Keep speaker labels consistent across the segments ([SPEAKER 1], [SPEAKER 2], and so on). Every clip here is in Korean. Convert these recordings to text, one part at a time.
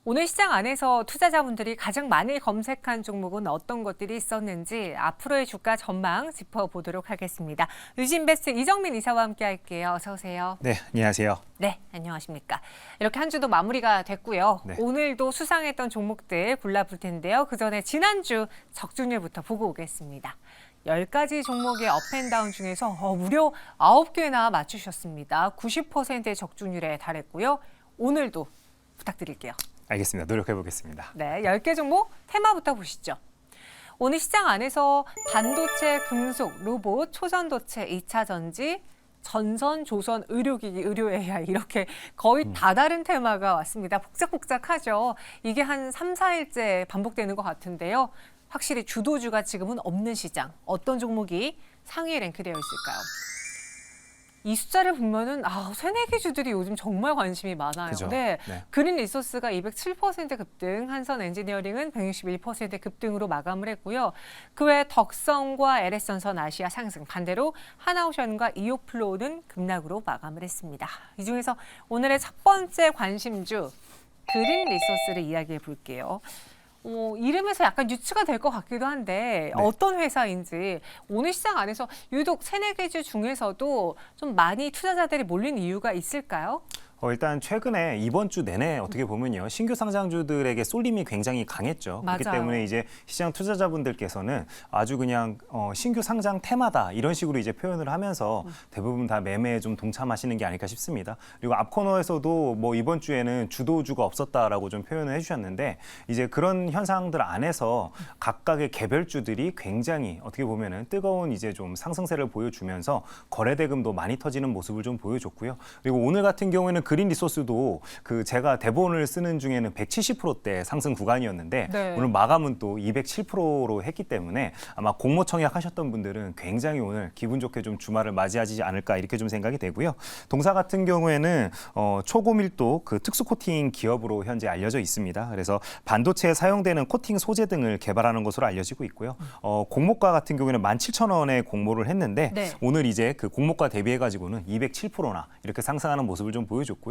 [SPEAKER 1] 오늘 시장 안에서 투자자분들이 가장 많이 검색한 종목은 어떤 것들이 있었는지 앞으로의 주가 전망 짚어보도록 하겠습니다. 유진베스트 이정민 이사와 함께 할게요. 어서 오세요.
[SPEAKER 2] 네, 안녕하세요.
[SPEAKER 1] 네, 안녕하십니까. 이렇게 한 주도 마무리가 됐고요.
[SPEAKER 2] 네.
[SPEAKER 1] 오늘도 수상했던 종목들 골라볼 텐데요. 그 전에 지난주 적중률부터 보고 오겠습니다. 10가지 종목의 업앤다운 중에서 무려 9개나 맞추셨습니다. 90%의 적중률에 달했고요. 오늘도 부탁드릴게요.
[SPEAKER 2] 알겠습니다. 노력해 보겠습니다.
[SPEAKER 1] 네, 10개 종목 테마부터 보시죠. 오늘 시장 안에서 반도체, 금속, 로봇, 초전도체, 2차 전지, 전선, 조선, 의료기기, 의료 AI 이렇게 거의 다 다른 테마가 왔습니다. 복작복작하죠. 이게 한 3, 4일째 반복되는 것 같은데요. 확실히 주도주가 지금은 없는 시장. 어떤 종목이 상위에 랭크되어 있을까요? 이 숫자를 보면은 새내기주들이 요즘 정말 관심이 많아요.
[SPEAKER 2] 그죠?
[SPEAKER 1] 네.
[SPEAKER 2] 네.
[SPEAKER 1] 그린 리소스가 207% 급등, 한선 엔지니어링은 161% 급등으로 마감을 했고요. 그 외 덕성과 LS전선 아시아 상승, 반대로 하나오션과 이오플로우는 급락으로 마감을 했습니다. 이 중에서 오늘의 첫 번째 관심주 그린 리소스를 이야기해 볼게요. 이름에서 약간 유추가 될 것 같기도 한데
[SPEAKER 2] 네.
[SPEAKER 1] 어떤 회사인지 오늘 시장 안에서 유독 새내기주 중에서도 좀 많이 투자자들이 몰린 이유가 있을까요?
[SPEAKER 2] 일단 최근에 이번 주 내내 어떻게 보면요. 신규 상장주들에게 쏠림이 굉장히 강했죠. 그렇기
[SPEAKER 1] 맞아요.
[SPEAKER 2] 때문에 이제 시장 투자자분들께서는 아주 그냥 신규 상장 테마다 이런 식으로 이제 표현을 하면서 대부분 다 매매에 좀 동참하시는 게 아닐까 싶습니다. 그리고 앞 코너에서도 뭐 이번 주에는 주도주가 없었다라고 좀 표현을 해주셨는데 이제 그런 현상들 안에서 각각의 개별주들이 굉장히 어떻게 보면은 뜨거운 이제 좀 상승세를 보여주면서 거래 대금도 많이 터지는 모습을 좀 보여줬고요. 그리고 오늘 같은 경우에는 그린 리소스도 제가 대본을 쓰는 중에는 170%대 상승 구간이었는데
[SPEAKER 1] 네.
[SPEAKER 2] 오늘 마감은 또 207%로 했기 때문에 아마 공모 청약하셨던 분들은 굉장히 오늘 기분 좋게 좀 주말을 맞이하지 않을까 이렇게 좀 생각이 되고요. 동사 같은 경우에는 초고밀도 특수 코팅 기업으로 현재 알려져 있습니다. 그래서 반도체에 사용되는 코팅 소재 등을 개발하는 것으로 알려지고 있고요. 공모가 같은 경우에는 17,000원에 공모를 했는데
[SPEAKER 1] 네.
[SPEAKER 2] 오늘 이제 그 공모가 대비해 가지고는 207%나 이렇게 상승하는 모습을 좀 보여줬고요.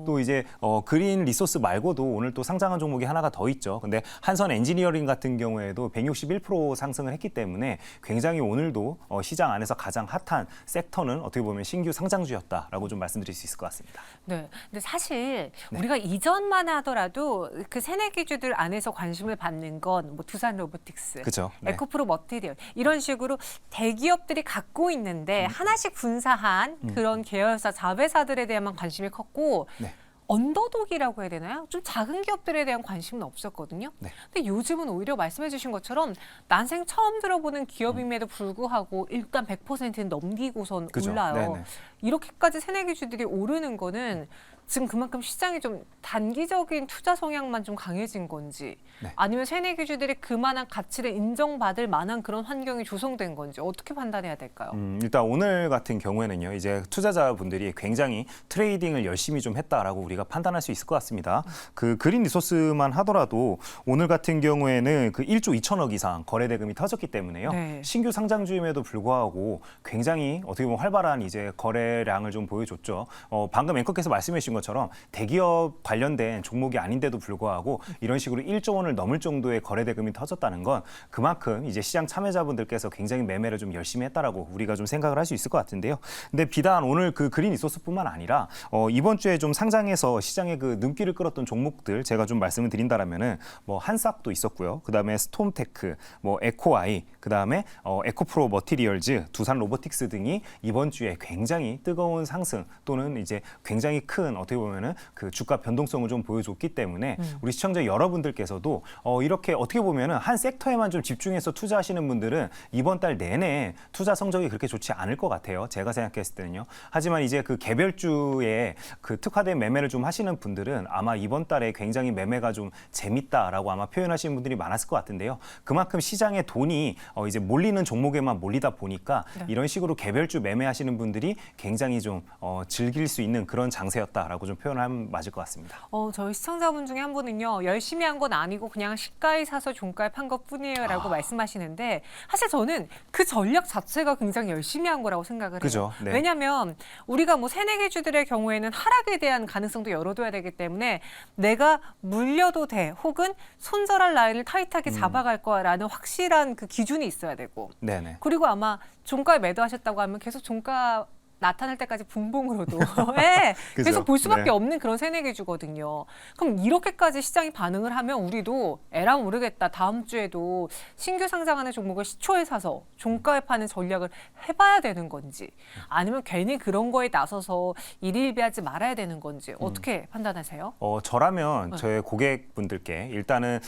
[SPEAKER 2] 또 이제 그린 리소스 말고도 오늘 또 상장한 종목이 하나가 더 있죠. 근데 한선 엔지니어링 같은 경우에도 161% 상승을 했기 때문에 굉장히 오늘도 시장 안에서 가장 핫한 섹터는 어떻게 보면 신규 상장주였다라고 좀 말씀드릴 수 있을 것 같습니다.
[SPEAKER 1] 네. 근데 사실 우리가 이전만 하더라도 그 새내기주들 안에서 관심을 받는 건 뭐 두산 로보틱스,
[SPEAKER 2] 그죠? 네.
[SPEAKER 1] 에코프로 머티리얼 이런 식으로 대기업들이 갖고 있는데 하나씩 분사한 그런 계열사 자회사들에 대한 관심이 컸고
[SPEAKER 2] 네.
[SPEAKER 1] 언더독이라고 해야 되나요? 좀 작은 기업들에 대한 관심은 없었거든요.
[SPEAKER 2] 네.
[SPEAKER 1] 근데 요즘은 오히려 말씀해 주신 것처럼 난생 처음 들어보는 기업임에도 불구하고 일단 100%는 넘기고선
[SPEAKER 2] 그죠.
[SPEAKER 1] 올라요.
[SPEAKER 2] 네네.
[SPEAKER 1] 이렇게까지 새내기주들이 오르는 거는 지금 그만큼 시장이 좀 단기적인 투자 성향만 좀 강해진 건지
[SPEAKER 2] 네.
[SPEAKER 1] 아니면 새내기주들이 그만한 가치를 인정받을 만한 그런 환경이 조성된 건지 어떻게 판단해야 될까요?
[SPEAKER 2] 일단 오늘 같은 경우에는요, 이제 투자자분들이 굉장히 트레이딩을 열심히 좀 했다라고 우리가 판단할 수 있을 것 같습니다. 그 그린 리소스만 하더라도 오늘 같은 경우에는 그 1조 2천억 이상 거래 대금이 터졌기 때문에요.
[SPEAKER 1] 네.
[SPEAKER 2] 신규 상장주임에도 불구하고 굉장히 어떻게 보면 활발한 이제 거래량을 좀 보여줬죠. 방금 앵커께서 말씀해 주신 것처럼 대기업 관련된 종목이 아닌데도 불구하고 이런 식으로 1조 원을 넘을 정도의 거래 대금이 터졌다는 건 그만큼 이제 시장 참여자분들께서 굉장히 매매를 좀 열심히 했다라고 우리가 좀 생각을 할 수 있을 것 같은데요. 근데 비단 오늘 그 그린 리소스뿐만 아니라 이번 주에 좀 상장해서 시장의 그 눈길을 끌었던 종목들 제가 좀 말씀을 드린다라면은 뭐 한싹도 있었고요. 그다음에 스톰테크, 뭐 에코아이, 그다음에 에코프로 머티리얼즈, 두산 로보틱스 등이 이번 주에 굉장히 뜨거운 상승 또는 이제 굉장히 큰 어떻게 보면은 그 주가 변동성을 좀 보여줬기 때문에 우리 시청자 여러분들께서도 이렇게 어떻게 보면은 한 섹터에만 좀 집중해서 투자하시는 분들은 이번 달 내내 투자 성적이 그렇게 좋지 않을 것 같아요. 제가 생각했을 때는요. 하지만 이제 그 개별주에 그 특화된 매매를 좀 하시는 분들은 아마 이번 달에 굉장히 매매가 좀 재밌다라고 아마 표현하시는 분들이 많았을 것 같은데요. 그만큼 시장에 돈이 이제 몰리는 종목에만 몰리다 보니까 이런 식으로 개별주 매매하시는 분들이 굉장히 좀 즐길 수 있는 그런 장세였다. 있다라고 좀 표현하면 맞을 것 같습니다.
[SPEAKER 1] 저희 시청자분 중에 한 분은요. 열심히 한 건 아니고 그냥 시가에 사서 종가에 판 것뿐이에요라고 말씀하시는데 사실 저는 그 전략 자체가 굉장히 열심히 한 거라고 생각을 해요.
[SPEAKER 2] 그죠? 네.
[SPEAKER 1] 왜냐하면 우리가 뭐 새내기 주들의 경우에는 하락에 대한 가능성도 열어둬야 되기 때문에 내가 물려도 돼 혹은 손절할 라인을 타이트하게 잡아갈 거라는 확실한 그 기준이 있어야 되고
[SPEAKER 2] 네네.
[SPEAKER 1] 그리고 아마 종가에 매도하셨다고 하면 계속 종가 나타날 때까지 분봉으로도 네,
[SPEAKER 2] 그죠?
[SPEAKER 1] 계속 볼 수밖에
[SPEAKER 2] 네.
[SPEAKER 1] 없는 그런 새내기주거든요. 그럼 이렇게까지 시장이 반응을 하면 우리도 에라 모르겠다. 다음 주에도 신규 상장하는 종목을 시초에 사서 종가에 파는 전략을 해봐야 되는 건지 아니면 괜히 그런 거에 나서서 일일비하지 말아야 되는 건지 어떻게 판단하세요?
[SPEAKER 2] 저라면 저의 고객분들께 일단은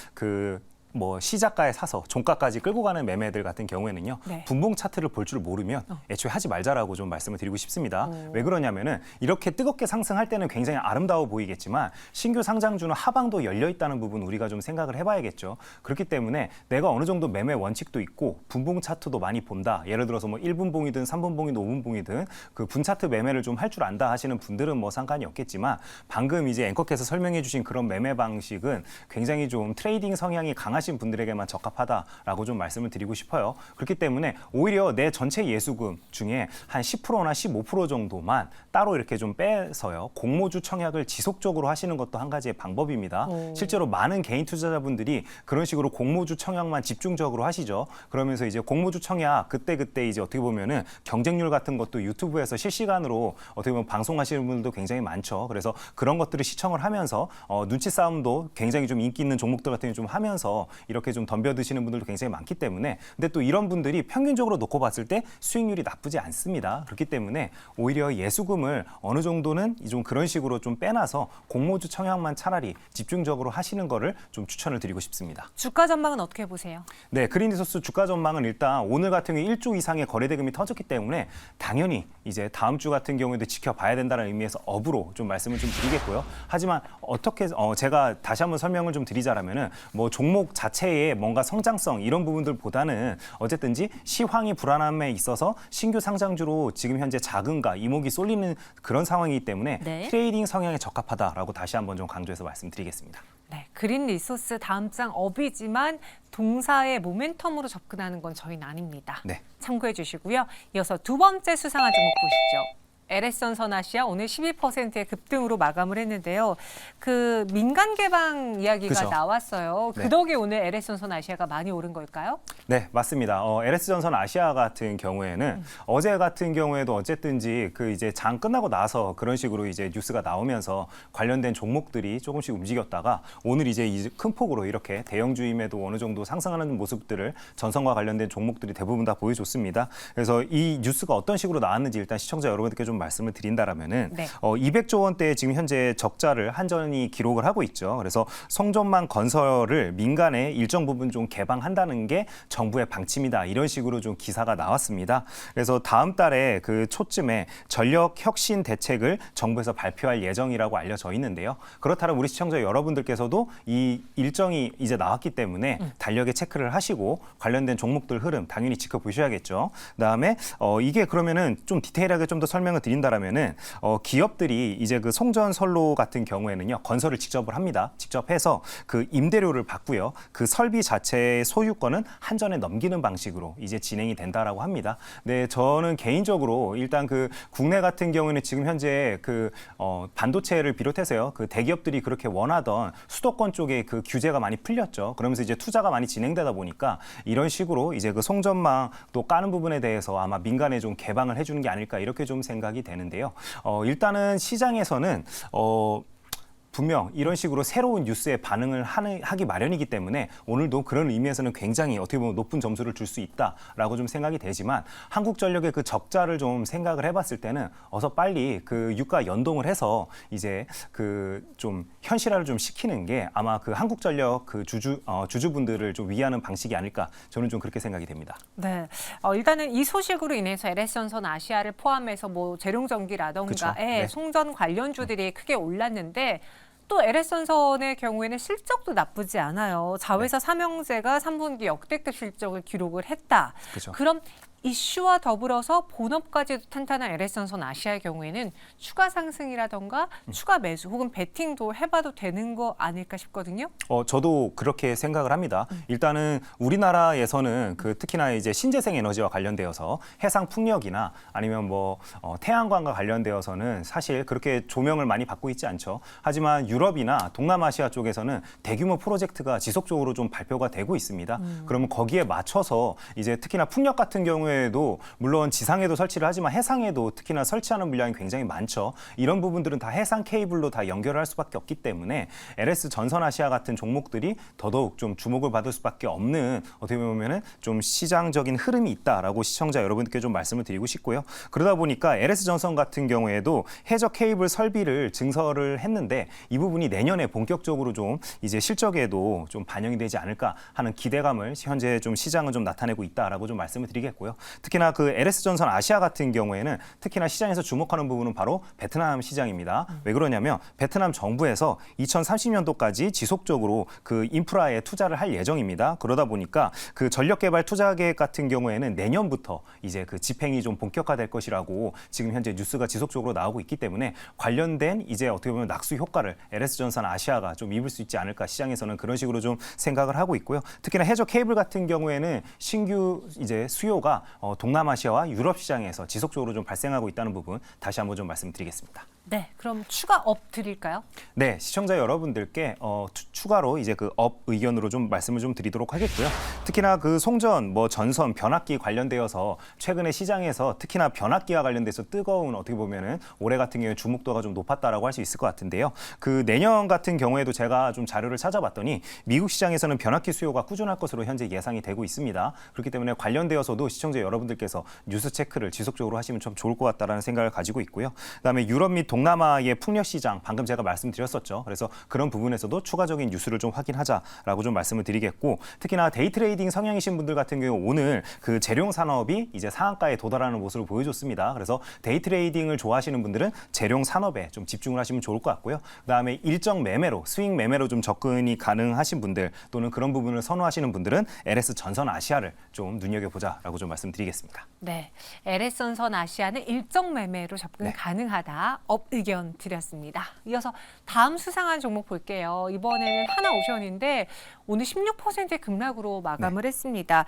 [SPEAKER 2] 뭐 시작가에 사서 종가까지 끌고 가는 매매들 같은 경우에는요.
[SPEAKER 1] 네.
[SPEAKER 2] 분봉 차트를 볼 줄 모르면 애초에 하지 말자라고 좀 말씀을 드리고 싶습니다. 왜 그러냐면은 이렇게 뜨겁게 상승할 때는 굉장히 아름다워 보이겠지만 신규 상장주는 하방도 열려 있다는 부분 우리가 좀 생각을 해봐야겠죠. 그렇기 때문에 내가 어느 정도 매매 원칙도 있고 분봉 차트도 많이 본다. 예를 들어서 뭐 1분봉이든 3분봉이든 5분봉이든 그 분차트 매매를 좀 할 줄 안다 하시는 분들은 뭐 상관이 없겠지만 방금 이제 앵커께서 설명해 주신 그런 매매 방식은 굉장히 좀 트레이딩 성향이 강하신 분들에게만 적합하다라고 좀 말씀을 드리고 싶어요. 그렇기 때문에 오히려 내 전체 예수금 중에 한 10%나 15% 정도만 따로 이렇게 좀 빼서요. 공모주 청약을 지속적으로 하시는 것도 한 가지의 방법입니다. 실제로 많은 개인 투자자분들이 그런 식으로 공모주 청약만 집중적으로 하시죠. 그러면서 이제 공모주 청약 그때 이제 어떻게 보면은 경쟁률 같은 것도 유튜브에서 실시간으로 어떻게 보면 방송하시는 분들도 굉장히 많죠. 그래서 그런 것들을 시청을 하면서 눈치 싸움도 굉장히 좀 인기 있는 종목들 같은 경우 좀 하면서 이렇게 좀 덤벼드시는 분들도 굉장히 많기 때문에 근데 또 이런 분들이 평균적으로 놓고 봤을 때 수익률이 나쁘지 않습니다. 그렇기 때문에 오히려 예수금을 어느 정도는 좀 그런 식으로 좀 빼놔서 공모주 청약만 차라리 집중적으로 하시는 거를 좀 추천을 드리고 싶습니다.
[SPEAKER 1] 주가 전망은 어떻게 보세요?
[SPEAKER 2] 네, 그린리소스 주가 전망은 일단 오늘 같은 경우 1조 이상의 거래 대금이 터졌기 때문에 당연히 이제 다음 주 같은 경우에도 지켜봐야 된다는 의미에서 업으로 좀 말씀을 좀 드리겠고요. 하지만 어떻게 제가 다시 한번 설명을 좀 드리자라면은 뭐 종목 자체의 뭔가 성장성 이런 부분들보다는 어쨌든지 시황이 불안함에 있어서 신규 상장주로 지금 현재 자금과 이목이 쏠리는 그런 상황이기 때문에
[SPEAKER 1] 네.
[SPEAKER 2] 트레이딩 성향에 적합하다라고 다시 한번 좀 강조해서 말씀드리겠습니다.
[SPEAKER 1] 네, 그린 리소스 다음 장 업이지만 동사의 모멘텀으로 접근하는 건 저희는 아닙니다.
[SPEAKER 2] 네.
[SPEAKER 1] 참고해 주시고요. 이어서 두 번째 수상한 종목 보시죠. LS전선아시아 오늘 12%의 급등으로 마감을 했는데요. 그 민간 개방 이야기가
[SPEAKER 2] 그죠.
[SPEAKER 1] 나왔어요. 그
[SPEAKER 2] 네.
[SPEAKER 1] 덕에 오늘 LS전선아시아가 많이 오른 걸까요?
[SPEAKER 2] 네, 맞습니다. LS전선 아시아 같은 경우에는 어제 같은 경우에도 어쨌든지 그 이제 장 끝나고 나서 그런 식으로 이제 뉴스가 나오면서 관련된 종목들이 조금씩 움직였다가 오늘 이제 큰 폭으로 이렇게 대형주임에도 어느 정도 상승하는 모습들을 전선과 관련된 종목들이 대부분 다 보여줬습니다. 그래서 이 뉴스가 어떤 식으로 나왔는지 일단 시청자 여러분들께 좀 말씀을 드린다라면은
[SPEAKER 1] 네.
[SPEAKER 2] 200조 원대 지금 현재 적자를 한전이 기록을 하고 있죠. 그래서 송전망 건설을 민간에 일정 부분 좀 개방한다는 게 정부의 방침이다. 이런 식으로 좀 기사가 나왔습니다. 그래서 다음 달에 그 초쯤에 전력 혁신 대책을 정부에서 발표할 예정이라고 알려져 있는데요. 그렇다면 우리 시청자 여러분들께서도 이 일정이 이제 나왔기 때문에 달력에 체크를 하시고 관련된 종목들 흐름 당연히 지켜보셔야겠죠. 그다음에 이게 그러면은 좀 디테일하게 좀 더 설명을 드린다라면은 기업들이 이제 그 송전선로 같은 경우에는요 건설을 직접 합니다. 직접 해서 그 임대료를 받고요. 그 설비 자체의 소유권은 한전에 넘기는 방식으로 이제 진행이 된다라고 합니다. 네, 저는 개인적으로 일단 그 국내 같은 경우에는 지금 현재 그 반도체를 비롯해서요 그 대기업들이 그렇게 원하던 수도권 쪽에 그 규제가 많이 풀렸죠. 그러면서 이제 투자가 많이 진행되다 보니까 이런 식으로 이제 그 송전망 또 까는 부분에 대해서 아마 민간에 좀 개방을 해주는 게 아닐까 이렇게 좀 생각이 되는데요. 일단은 시장에서는 분명 이런 식으로 새로운 뉴스에 반응을 하기 마련이기 때문에 오늘도 그런 의미에서는 굉장히 어떻게 보면 높은 점수를 줄 수 있다라고 좀 생각이 되지만 한국전력의 그 적자를 좀 생각을 해봤을 때는 어서 빨리 그 유가 연동을 해서 이제 그 좀 현실화를 좀 시키는 게 아마 그 한국전력 그 주주분들을 좀 위하는 방식이 아닐까 저는 좀 그렇게 생각이 됩니다.
[SPEAKER 1] 네, 일단은 이 소식으로 인해서 LS전선 아시아를 포함해서 뭐 재룡전기라던가의
[SPEAKER 2] 네.
[SPEAKER 1] 송전 관련주들이 크게 올랐는데 또 LS전선의 경우에는 실적도 나쁘지 않아요. 자회사 삼형제가 3분기 역대급 실적을 기록을 했다.
[SPEAKER 2] 그렇죠.
[SPEAKER 1] 그럼 이슈와 더불어서 본업까지도 탄탄한 LS전선 아시아의 경우에는 추가 상승이라던가 추가 매수 혹은 베팅도 해봐도 되는 거 아닐까 싶거든요.
[SPEAKER 2] 저도 그렇게 생각을 합니다. 일단은 우리나라에서는 특히나 이제 신재생 에너지와 관련되어서 해상 풍력이나 아니면 태양광과 관련되어서는 사실 그렇게 조명을 많이 받고 있지 않죠. 하지만 유럽이나 동남아시아 쪽에서는 대규모 프로젝트가 지속적으로 좀 발표가 되고 있습니다. 그러면 거기에 맞춰서 이제 특히나 풍력 같은 경우에도 물론 지상에도 설치를 하지만 해상에도 특히나 설치하는 물량이 굉장히 많죠. 이런 부분들은 다 해상 케이블로 다 연결을 할 수밖에 없기 때문에 LS 전선아시아 같은 종목들이 더더욱 좀 주목을 받을 수밖에 없는 어떻게 보면은 좀 시장적인 흐름이 있다라고 시청자 여러분께 좀 말씀을 드리고 싶고요. 그러다 보니까 LS 전선 같은 경우에도 해저 케이블 설비를 증설을 했는데 이 부분이 내년에 본격적으로 좀 이제 실적에도 좀 반영이 되지 않을까 하는 기대감을 현재 좀 시장은 좀 나타내고 있다라고 좀 말씀을 드리겠고요. 특히나 LS 전선 아시아 같은 경우에는 특히나 시장에서 주목하는 부분은 바로 베트남 시장입니다. 왜 그러냐면 베트남 정부에서 2030년도까지 지속적으로 인프라에 투자를 할 예정입니다. 그러다 보니까 전력개발 투자 계획 같은 경우에는 내년부터 이제 집행이 좀 본격화될 것이라고 지금 현재 뉴스가 지속적으로 나오고 있기 때문에 관련된 이제 어떻게 보면 낙수 효과를 LS전선 아시아가 좀 입을 수 있지 않을까 시장에서는 그런 식으로 좀 생각을 하고 있고요. 특히나 해저 케이블 같은 경우에는 신규 이제 수요가 동남아시아와 유럽 시장에서 지속적으로 좀 발생하고 있다는 부분 다시 한번 좀 말씀드리겠습니다.
[SPEAKER 1] 네, 그럼 추가 업 드릴까요?
[SPEAKER 2] 네, 시청자 여러분들께 추가로 이제 업 의견으로 좀 말씀을 좀 드리도록 하겠고요. 특히나 송전, 전선, 변압기 관련되어서 최근에 시장에서 특히나 변압기와 관련돼서 뜨거운 어떻게 보면은 올해 같은 경우에 주목도가 좀 높았다라고 할 수 있을 것 같은데요. 내년 같은 경우에도 제가 좀 자료를 찾아봤더니 미국 시장에서는 변압기 수요가 꾸준할 것으로 현재 예상이 되고 있습니다. 그렇기 때문에 관련되어서도 시청자 여러분들께서 뉴스 체크를 지속적으로 하시면 좀 좋을 것 같다라는 생각을 가지고 있고요. 그다음에 유럽 및 동남아의 풍력 시장 방금 제가 말씀드렸었죠. 그래서 그런 부분에서도 추가적인 뉴스를 좀 확인하자라고 좀 말씀을 드리겠고 특히나 데이 트레이딩 성향이신 분들 같은 경우 오늘 재룡 산업이 이제 상한가에 도달하는 모습을 보여줬습니다. 그래서 데이 트레이딩을 좋아하시는 분들은 재룡 산업에 좀 집중을 하시면 좋을 것 같고요. 그다음에 일정 매매로 스윙 매매로 좀 접근이 가능하신 분들 또는 그런 부분을 선호하시는 분들은 LS 전선 아시아를 좀 눈여겨보자라고 좀 말씀드리겠습니다.
[SPEAKER 1] 네, LS전선 아시아는 일정 매매로 접근
[SPEAKER 2] 네.
[SPEAKER 1] 가능하다. 업 의견 드렸습니다. 이어서 다음 수상한 종목 볼게요. 이번에는 하나오션인데 오늘 16%의 급락으로 마감을 했습니다.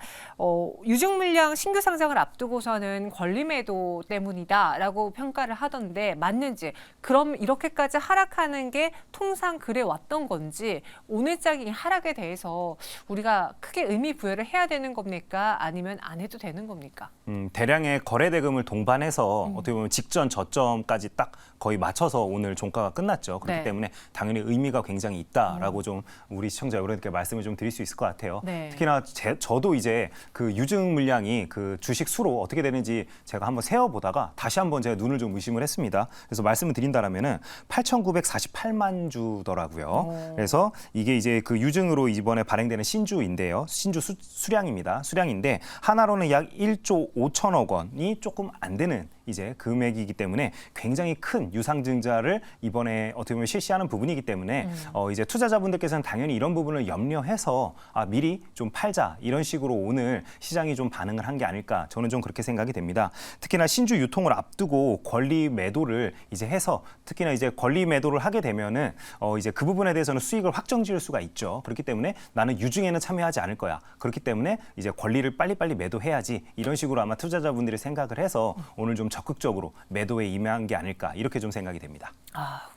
[SPEAKER 1] 유증 물량 신규 상장을 앞두고서는 권리 매도 때문이다라고 평가를 하던데 맞는지, 그럼 이렇게까지 하락하는 게 통상 그래 왔던 건지 오늘장이 하락에 대해서 우리가 크게 의미 부여를 해야 되는 겁니까? 아니면 안 해도 되는 겁니까?
[SPEAKER 2] 대량의 거래 대금을 동반해서 어떻게 보면 직전 저점까지 딱 거의 맞춰서 오늘 종가가 끝났죠. 그렇기
[SPEAKER 1] 네.
[SPEAKER 2] 때문에 당연히 의미가 굉장히 있다라고 좀 우리 시청자 여러분께 말씀을 좀 드릴 수 있을 것 같아요.
[SPEAKER 1] 네.
[SPEAKER 2] 특히나 저도 이제 유증 물량이 주식 수로 어떻게 되는지 제가 한번 세어보다가 다시 한번 제가 눈을 좀 의심을 했습니다. 그래서 말씀을 드린다라면은 8,948만 주더라고요. 그래서 이게 이제 유증으로 이번에 발행되는 신주인데요. 신주 수량입니다. 수량인데 하나로는 약 1조 5천억 원이 조금 안 되는 이제 금액이기 때문에 굉장히 큰 유상증자를 이번에 어떻게 보면 실시하는 부분이기 때문에 이제 투자자분들께서는 당연히 이런 부분을 염려해서 미리 좀 팔자 이런 식으로 오늘 시장이 좀 반응을 한 게 아닐까 저는 좀 그렇게 생각이 됩니다. 특히나 신주 유통을 앞두고 권리 매도를 이제 해서 특히나 이제 권리 매도를 하게 되면은 이제 그 부분에 대해서는 수익을 확정 지을 수가 있죠. 그렇기 때문에 나는 유증에는 참여하지 않을 거야. 그렇기 때문에 이제 권리를 빨리빨리 매도해야지 이런 식으로 아마 투자자분들이 생각을 해서 오늘 좀 적극적으로 매도에 임한 게 아닐까 이렇게 좀 생각이 됩니다.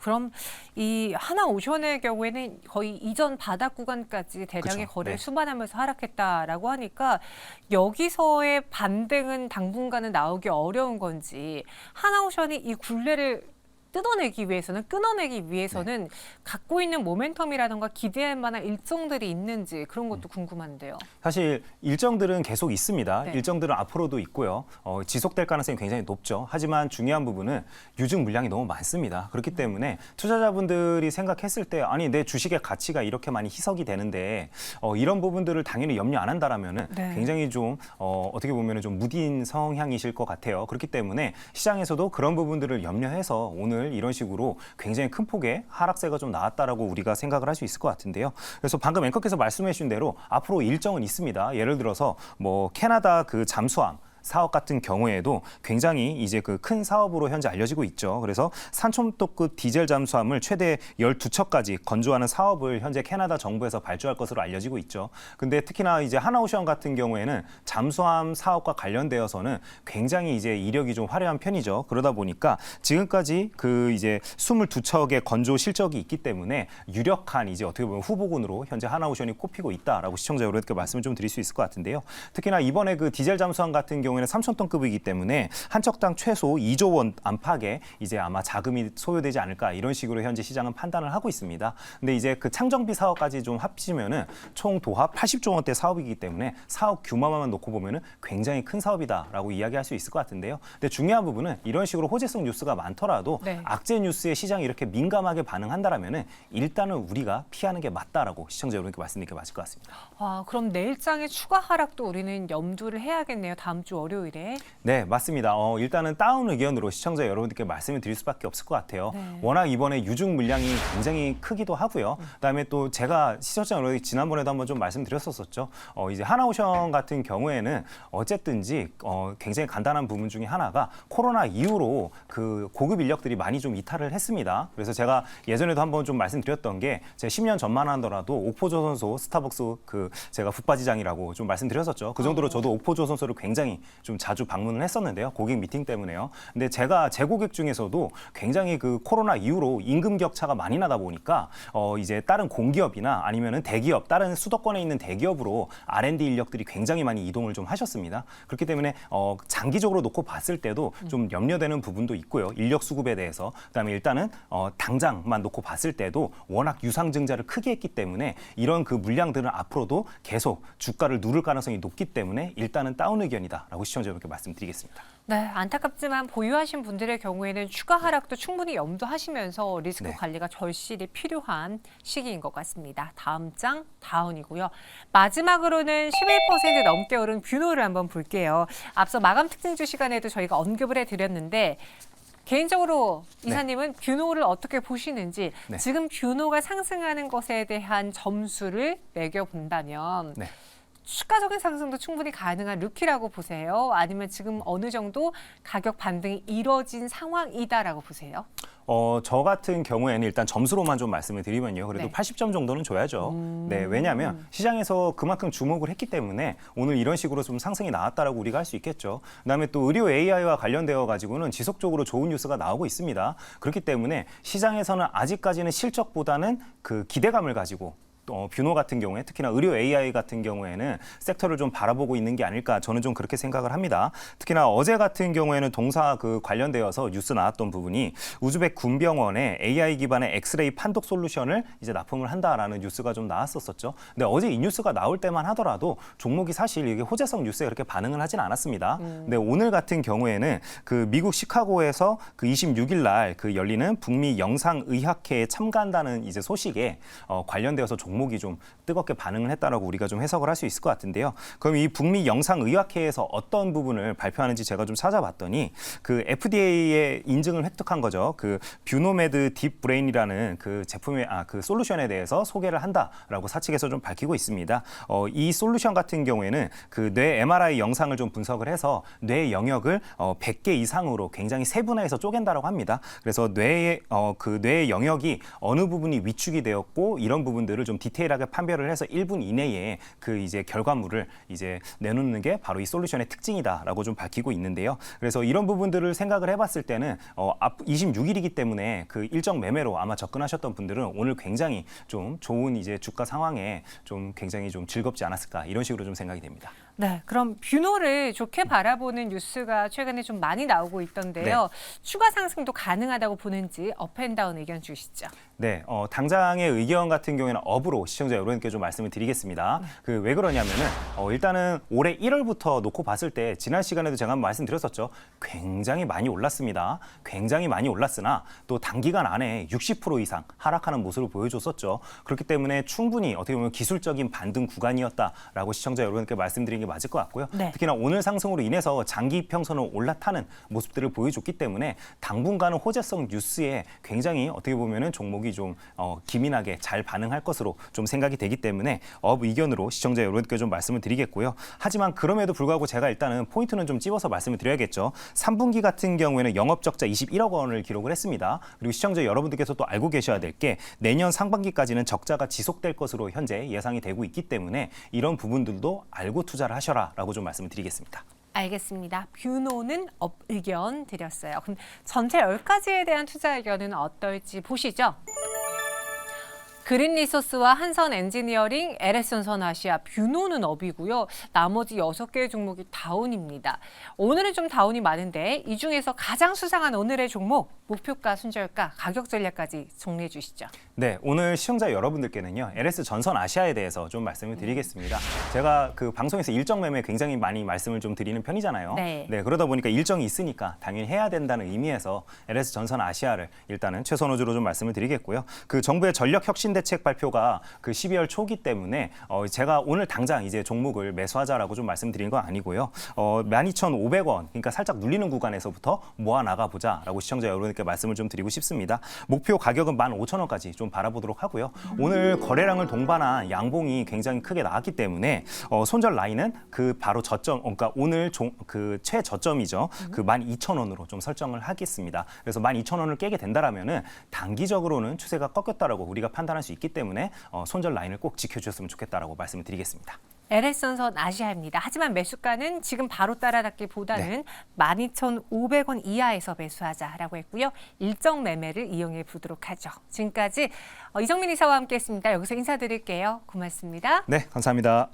[SPEAKER 1] 그럼 이 하나오션의 경우에는 거의 이전 바닥 구간까지 대량의
[SPEAKER 2] 그쵸,
[SPEAKER 1] 거래를
[SPEAKER 2] 네.
[SPEAKER 1] 수반하면서 하락했다라고 하니까 여기서의 반등은 당분간은 나오기 어려운 건지 하나오션이 이 굴레를 뜯어내기 위해서는 끊어내기 위해서는 갖고 있는 모멘텀이라든가 기대할 만한 일정들이 있는지 그런 것도 궁금한데요.
[SPEAKER 2] 사실 일정들은 계속 있습니다.
[SPEAKER 1] 네.
[SPEAKER 2] 일정들은 앞으로도 있고요. 지속될 가능성이 굉장히 높죠. 하지만 중요한 부분은 유증 물량이 너무 많습니다. 그렇기 때문에 투자자분들이 생각했을 때 아니 내 주식의 가치가 이렇게 많이 희석이 되는데 이런 부분들을 당연히 염려 안 한다라면은
[SPEAKER 1] 네.
[SPEAKER 2] 굉장히 좀 어떻게 보면은 좀 무딘 성향이실 것 같아요. 그렇기 때문에 시장에서도 그런 부분들을 염려해서 오늘 이런 식으로 굉장히 큰 폭의 하락세가 좀 나왔다라고 우리가 생각을 할 수 있을 것 같은데요. 그래서 방금 앵커께서 말씀해 주신 대로 앞으로 일정은 있습니다. 예를 들어서 캐나다 잠수함 사업 같은 경우에도 굉장히 이제 그 큰 사업으로 현재 알려지고 있죠. 그래서 산촌도급 디젤 잠수함을 최대 12척까지 건조하는 사업을 현재 캐나다 정부에서 발주할 것으로 알려지고 있죠. 근데 특히나 이제 하나오션 같은 경우에는 잠수함 사업과 관련되어서는 굉장히 이제 이력이 좀 화려한 편이죠. 그러다 보니까 지금까지 그 이제 22척의 건조 실적이 있기 때문에 유력한 이제 어떻게 보면 후보군으로 현재 하나오션이 꼽히고 있다라고 시청자 여러분께 말씀을 좀 드릴 수 있을 것 같은데요. 특히나 이번에 그 디젤 잠수함 같은 경우에는 3,000톤급이기 때문에 한 척당 최소 2조 원 안팎의 이제 아마 자금이 소요되지 않을까 이런 식으로 현재 시장은 판단을 하고 있습니다. 근데 이제 그 창정비 사업까지 좀 합치면은 총 도합 80조 원대 사업이기 때문에 사업 규모만 놓고 보면은 굉장히 큰 사업이다라고 이야기할 수 있을 것 같은데요. 근데 중요한 부분은 이런 식으로 호재성 뉴스가 많더라도
[SPEAKER 1] 네.
[SPEAKER 2] 악재 뉴스에 시장이 이렇게 민감하게 반응한다라면은 일단은 우리가 피하는 게 맞다라고 시청자 여러분께 말씀드리는 게 맞을 것 같습니다.
[SPEAKER 1] 그럼 내일장의 추가 하락도 우리는 염두를 해야겠네요. 다음 주 월요일에.
[SPEAKER 2] 네, 맞습니다. 일단은 다운 의견으로 시청자 여러분들께 말씀을 드릴 수밖에 없을 것 같아요.
[SPEAKER 1] 네.
[SPEAKER 2] 워낙 이번에 유증 물량이 굉장히 크기도 하고요. 그다음에 또 제가 시청자 여러분 지난번에도 한번 좀 말씀드렸었죠. 이제 하나오션 같은 경우에는 어쨌든지 굉장히 간단한 부분 중에 하나가 코로나 이후로 그 고급 인력들이 많이 좀 이탈을 했습니다. 그래서 제가 예전에도 한번 좀 말씀드렸던 게 제 10년 전만 하더라도 옥포조선소 스타벅스 그 제가 북바지장이라고 좀 말씀드렸었죠. 그 정도로 저도 옥포조선소를 굉장히 좀 자주 방문을 했었는데요. 고객 미팅 때문에요. 근데 제가 제 고객 중에서도 굉장히 그 코로나 이후로 임금 격차가 많이 나다 보니까 이제 다른 공기업이나 아니면은 대기업, 다른 수도권에 있는 대기업으로 R&D 인력들이 굉장히 많이 이동을 좀 하셨습니다. 그렇기 때문에 장기적으로 놓고 봤을 때도 좀 염려되는 부분도 있고요. 인력 수급에 대해서. 그다음에 일단은 당장만 놓고 봤을 때도 워낙 유상증자를 크게 했기 때문에 이런 그 물량들은 앞으로도 계속 주가를 누를 가능성이 높기 때문에 일단은 다운 의견이다라고 시청자 여러분께 말씀드리겠습니다.
[SPEAKER 1] 네, 안타깝지만 보유하신 분들의 경우에는 추가 하락도 충분히 염두하시면서 리스크
[SPEAKER 2] 네.
[SPEAKER 1] 관리가 절실히 필요한 시기인 것 같습니다. 다음 장 다운이고요. 마지막으로는 11% 넘게 오른 뷰노를 한번 볼게요. 앞서 마감 특징주 시간에도 저희가 언급을 해드렸는데 개인적으로 이사님은 뷰노를 어떻게 보시는지
[SPEAKER 2] 네.
[SPEAKER 1] 지금 뷰노가 상승하는 것에 대한 점수를 매겨본다면
[SPEAKER 2] 네.
[SPEAKER 1] 추가적인 상승도 충분히 가능한 루키라고 보세요? 아니면 지금 어느 정도 가격 반등이 이뤄진 상황이다라고 보세요?
[SPEAKER 2] 저 같은 경우에는 일단 점수로만 좀 말씀을 드리면요. 그래도
[SPEAKER 1] 네.
[SPEAKER 2] 80점 정도는 줘야죠. 네, 왜냐하면 시장에서 그만큼 주목을 했기 때문에 오늘 이런 식으로 좀 상승이 나왔다라고 우리가 할 수 있겠죠. 그다음에 또 의료 AI와 관련되어 가지고는 지속적으로 좋은 뉴스가 나오고 있습니다. 그렇기 때문에 시장에서는 아직까지는 실적보다는 그 기대감을 가지고 뷰노 같은 경우에 특히나 의료 AI 같은 경우에는 섹터를 좀 바라보고 있는 게 아닐까 저는 좀 그렇게 생각을 합니다. 특히나 어제 같은 경우에는 동사 그 관련되어서 뉴스 나왔던 부분이 우즈벡 군병원에 AI 기반의 엑스레이 판독 솔루션을 이제 납품을 한다라는 뉴스가 좀 나왔었죠. 근데 어제 이 뉴스가 나올 때만 하더라도 종목이 사실 이게 호재성 뉴스에 그렇게 반응을 하진 않았습니다. 근데 오늘 같은 경우에는 그 미국 시카고에서 그 26일 날 그 열리는 북미 영상의학회에 참가한다는 이제 소식에 관련되어서 종목이 좀 뜨겁게 반응을 했다라고 우리가 좀 해석을 할 수 있을 것 같은데요. 그럼 이 북미 영상의학회에서 어떤 부분을 발표하는지 제가 좀 찾아봤더니 그 FDA의 인증을 획득한 거죠. 그 뷰노메드 딥 브레인이라는 그 제품의 그 솔루션에 대해서 소개를 한다라고 사측에서 좀 밝히고 있습니다. 이 솔루션 같은 경우에는 그 뇌 MRI 영상을 좀 분석을 해서 뇌 영역을 100개 이상으로 굉장히 세분화해서 쪼갠다라고 합니다. 그래서 뇌의 그 뇌의 영역이 어느 부분이 위축이 되었고 이런 부분들을 좀 디테일하게 판별을 해서 1분 이내에 그 이제 결과물을 이제 내놓는 게 바로 이 솔루션의 특징이다라고 좀 밝히고 있는데요. 그래서 이런 부분들을 생각을 해봤을 때는 26일이기 때문에 그 일정 매매로 아마 접근하셨던 분들은 오늘 굉장히 좀 좋은 이제 주가 상황에 좀 굉장히 좀 즐겁지 않았을까 이런 식으로 좀 생각이 됩니다.
[SPEAKER 1] 네, 그럼 뷰노를 좋게 바라보는 뉴스가 최근에 좀 많이 나오고 있던데요.
[SPEAKER 2] 네.
[SPEAKER 1] 추가 상승도 가능하다고 보는지 업앤다운 의견 주시죠.
[SPEAKER 2] 네, 당장의 의견 같은 경우에는 업으로 시청자 여러분께 좀 말씀을 드리겠습니다. 그 왜 그러냐면은 일단은 올해 1월부터 놓고 봤을 때 지난 시간에도 제가 한번 말씀드렸었죠. 굉장히 많이 올랐습니다. 굉장히 많이 올랐으나 또 단기간 안에 60% 이상 하락하는 모습을 보여줬었죠. 그렇기 때문에 충분히 어떻게 보면 기술적인 반등 구간이었다라고 시청자 여러분께 말씀드린 게 맞을 것 같고요.
[SPEAKER 1] 네.
[SPEAKER 2] 특히나 오늘 상승으로 인해서 장기 평선을 올라타는 모습들을 보여줬기 때문에 당분간은 호재성 뉴스에 굉장히 어떻게 보면은 종목이 좀 기민하게 잘 반응할 것으로 좀 생각이 되기 때문에 업 의견으로 시청자 여러분께 좀 말씀을 드리겠고요. 하지만 그럼에도 불구하고 제가 일단은 포인트는 좀 찝어서 말씀을 드려야겠죠. 3분기 같은 경우에는 영업적자 21억 원을 기록을 했습니다. 그리고 시청자 여러분들께서 또 알고 계셔야 될 게 내년 상반기까지는 적자가 지속될 것으로 현재 예상이 되고 있기 때문에 이런 부분들도 알고 투자를 하셔라라고 좀 말씀을 드리겠습니다.
[SPEAKER 1] 알겠습니다. 뷰노는 업 의견 드렸어요. 그럼 전체 10가지에 대한 투자 의견은 어떨지 보시죠. 그린리소스와 한선엔지니어링, LS전선아시아, 뷰노는 업이고요. 나머지 6개의 종목이 다운입니다. 오늘은 좀 다운이 많은데 이 중에서 가장 수상한 오늘의 종목, 목표가, 순저가, 가격 전략까지 정리해 주시죠.
[SPEAKER 2] 네, 오늘 시청자 여러분들께는요. LS전선아시아에 대해서 좀 말씀을 드리겠습니다. 제가 그 방송에서 일정 매매 굉장히 많이 말씀을 좀 드리는 편이잖아요.
[SPEAKER 1] 네.
[SPEAKER 2] 그러다 보니까 일정이 있으니까 당연히 해야 된다는 의미에서 LS전선아시아를 일단은 최선호주로 좀 말씀을 드리겠고요. 그 정부의 전력 혁신 대책 발표가 그 12월 초기 때문에 제가 오늘 당장 이제 종목을 매수하자라고 좀 말씀드린 건 아니고요. 12,500원, 그러니까 살짝 눌리는 구간에서부터 모아 나가 보자라고 시청자 여러분께 말씀을 좀 드리고 싶습니다. 목표 가격은 15,000원까지 좀 바라보도록 하고요. 오늘 거래량을 동반한 양봉이 굉장히 크게 나왔기 때문에 손절 라인은 그 바로 저점, 그러니까 오늘 그 최저점이죠. 그 12,000원으로 좀 설정을 하겠습니다. 그래서 12,000원을 깨게 된다라면은 단기적으로는 추세가 꺾였다라고 우리가 판단할 수 있기 때문에 손절 라인을 꼭 지켜주셨으면 좋겠다라고 말씀을 드리겠습니다.
[SPEAKER 1] LS전선 아시아입니다. 하지만 매수가는 지금 바로 따라잡기보다는 12,500원 이하에서 매수하자라고 했고요. 일정 매매를 이용해 보도록 하죠. 지금까지 이정민 이사와 함께했습니다. 여기서 인사드릴게요. 고맙습니다.
[SPEAKER 2] 네, 감사합니다.